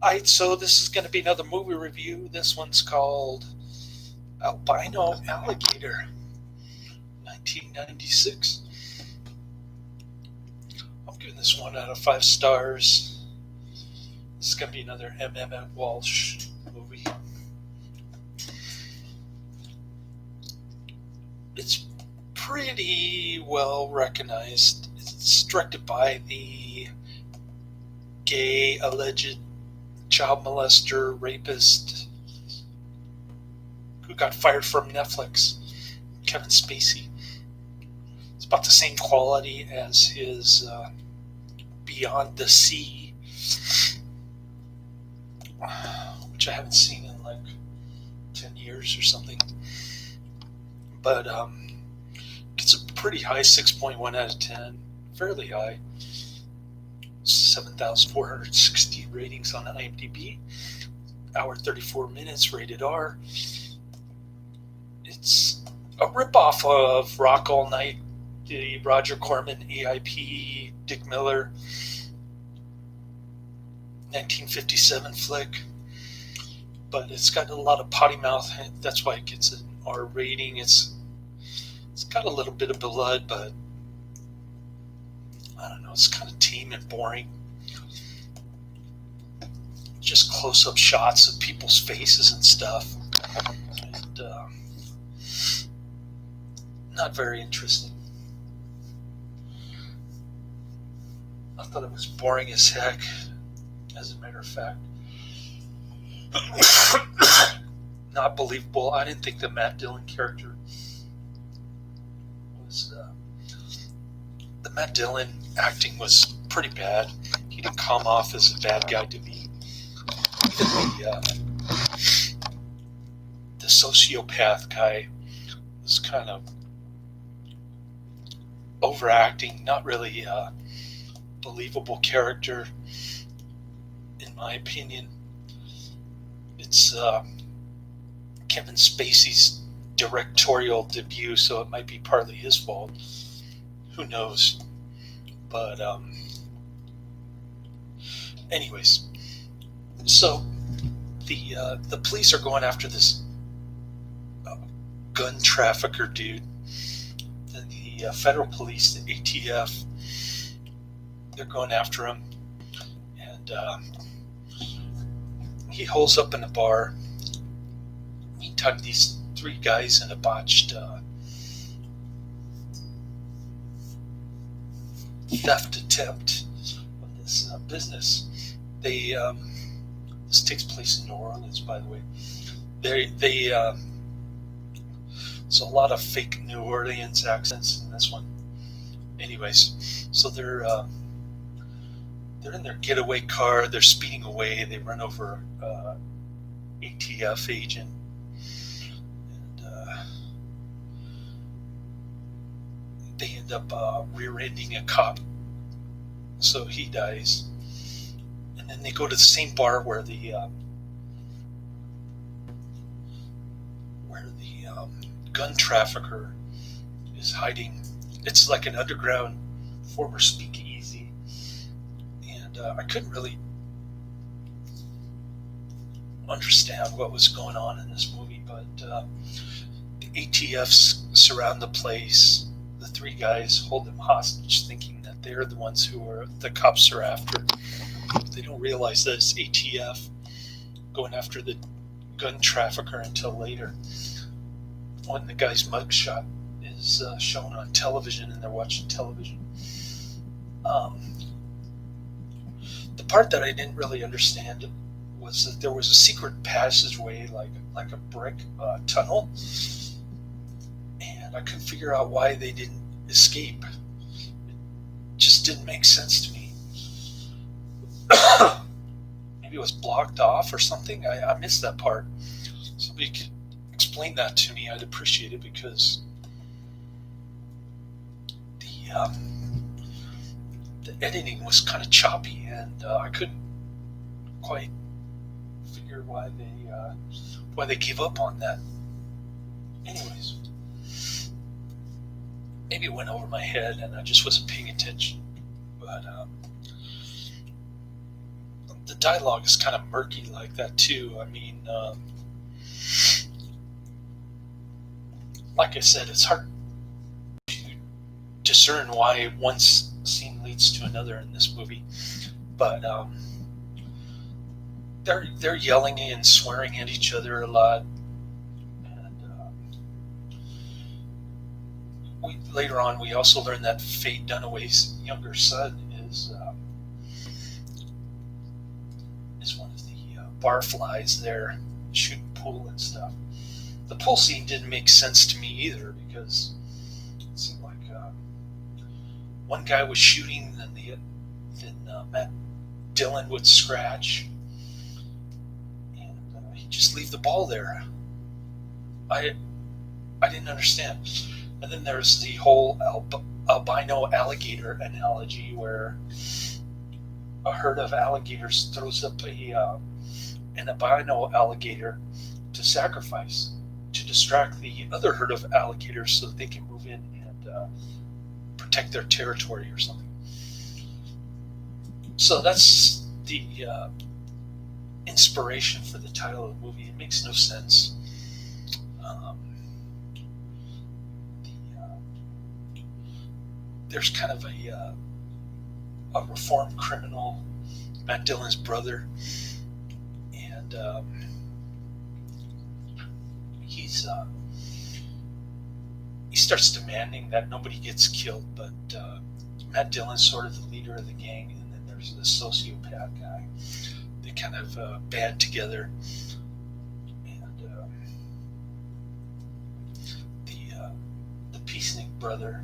Alright, so this is going to be another movie review. This one's called Albino Alligator, 1996. I'm giving this 1 out of 5 stars. This is going to be another Emmet Walsh movie. It's pretty well recognized. It's directed by the gay alleged child molester, rapist, who got fired from Netflix, Kevin Spacey. It's about the same quality as his Beyond the Sea, which I haven't seen in like 10 years or something. But it's a pretty high 6.1 out of 10, fairly high. 7,460 ratings on IMDb. Hour 34 minutes, rated R. It's a ripoff of Rock All Night, the Roger Corman AIP Dick Miller 1957 flick. But it's got a lot of potty mouth. That's why it gets an R rating. It's got a little bit of blood, but I don't know, it's kind of tame and boring. Just close-up shots of people's faces and stuff. And not very interesting. I thought it was boring as heck, as a matter of fact. Not believable. I didn't think the Matt Dillon character was... the Matt Dillon acting was pretty bad. He didn't come off as a bad guy to me. The sociopath guy was kind of overacting, not really a believable character, in my opinion. It's Kevin Spacey's directorial debut, so it might be partly his fault. Who knows? But anyways, so the police are going after this gun trafficker dude. The federal police, the ATF, they're going after him, and he holds up in a bar. Meantime, these 3 guys in a botched theft attempt of this business. They this takes place in New Orleans, by the way. They there's a lot of fake New Orleans accents in this one. Anyways, so they're in their getaway car. They're speeding away. They run over ATF agent, and they end up rear-ending a cop, so he dies. And then they go to the same bar where the gun trafficker is hiding. It's like an underground former speakeasy, and I couldn't really understand what was going on in this movie, but the ATFs surround the place. The 3 guys hold them hostage, thinking that they're the ones who the cops are after. They don't realize that it's ATF going after the gun trafficker until later, when the guy's mugshot is shown on television and they're watching television. The part that I didn't really understand was that there was a secret passageway, like a brick tunnel, and I couldn't figure out why they didn't escape. It just didn't make sense to me. Maybe it was blocked off or something. I missed that part. Somebody could explain that to me. I'd appreciate it, because the editing was kind of choppy, and I couldn't quite figure why they gave up on that. Anyways, maybe it went over my head and I just wasn't paying attention. But the dialogue is kind of murky like that too. I mean, like I said, it's hard to discern why one scene leads to another in this movie, but they're yelling and swearing at each other a lot, and later on we also learn that Faye Dunaway's younger son is one of the barflies there shooting pool and stuff. The pool scene didn't make sense to me either, because it seemed like one guy was shooting, then Matt Dillon would scratch, and he'd just leave the ball there. I didn't understand. And then there's the whole albino alligator analogy, where a herd of alligators throws up an albino alligator to sacrifice, to distract the other herd of alligators so that they can move in and protect their territory or something. So that's the inspiration for the title of the movie. It makes no sense. There's kind of a reformed criminal, Matt Dillon's brother, and he starts demanding that nobody gets killed, but Matt Dillon's sort of the leader of the gang, and then there's the sociopath guy. They kind of band together, and the peacenik brother,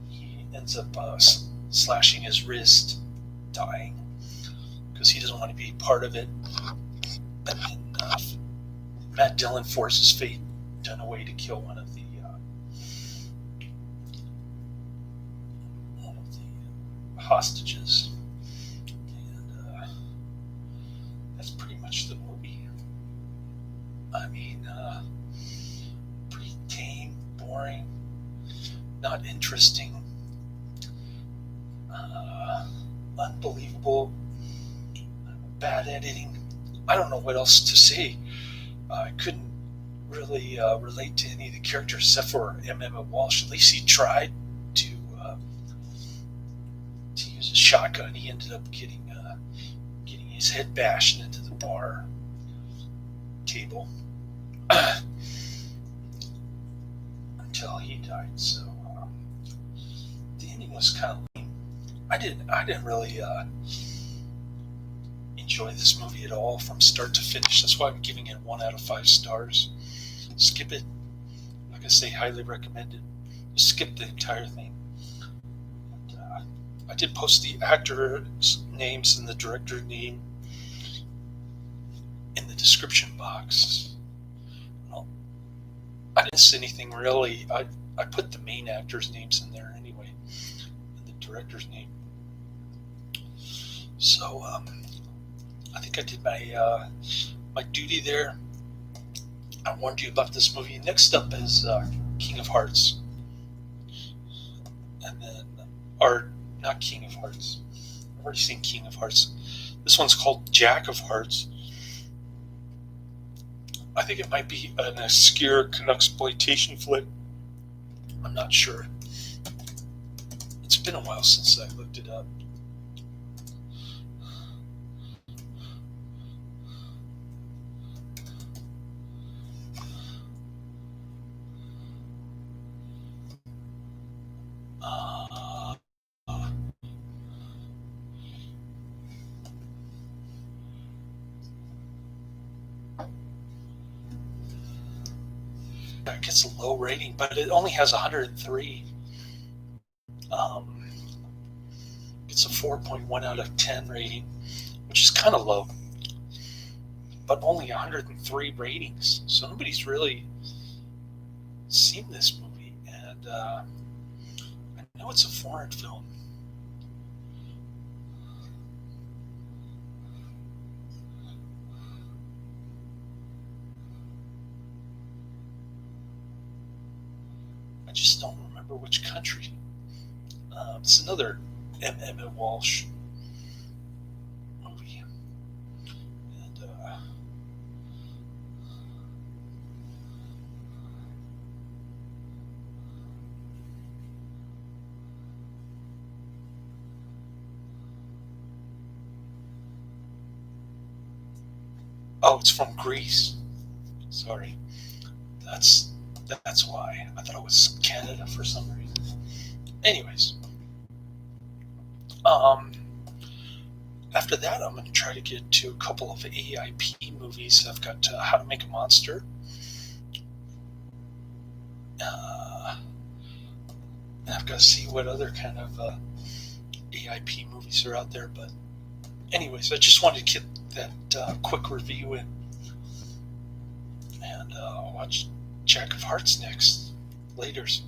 he ends up slashing his wrist, dying, because he doesn't want to be part of it. And then Matt Dillon forces Faye Dunaway to kill one of the hostages, and that's pretty much the movie. I mean, pretty tame, boring, not interesting, unbelievable, bad editing. I don't know what else to say. I couldn't really relate to any of the characters except for Emmet Walsh. At least he tried to use a shotgun. He ended up getting his head bashed into the bar table until he died. So the ending was kind of lame. I didn't really enjoy this movie at all from start to finish. That's why I'm giving it 1 out of 5 stars. Skip it. Like I say, highly recommend it. Just skip the entire thing. And, I did post the actors' names and the director's name in the description box. Well, I didn't say anything really. I put the main actors' names in there anyway, and the director's name. So I think I did my duty there. I warned you about this movie. Next up is King of Hearts, and then, or not King of Hearts. I've already seen King of Hearts. This one's called Jack of Hearts. I think it might be an obscure Canucksploitation flick. I'm not sure. It's been a while since I looked it up. It gets a low rating, but it only has 103. It's a 4.1 out of 10 rating, which is kind of low, but only 103 ratings. So nobody's really seen this movie, and I know it's a foreign film. I just don't remember which country. It's another Emmet Walsh Oh, it's from Greece. Sorry, that's why I thought it was Canada for some reason. Anyways, after that, I'm going to try to get to a couple of AIP movies. I've got How to Make a Monster. And I've got to see what other kind of AIP movies are out there. But anyways, I just wanted to get that quick review in. And I'll watch Jack of Hearts next. Laters.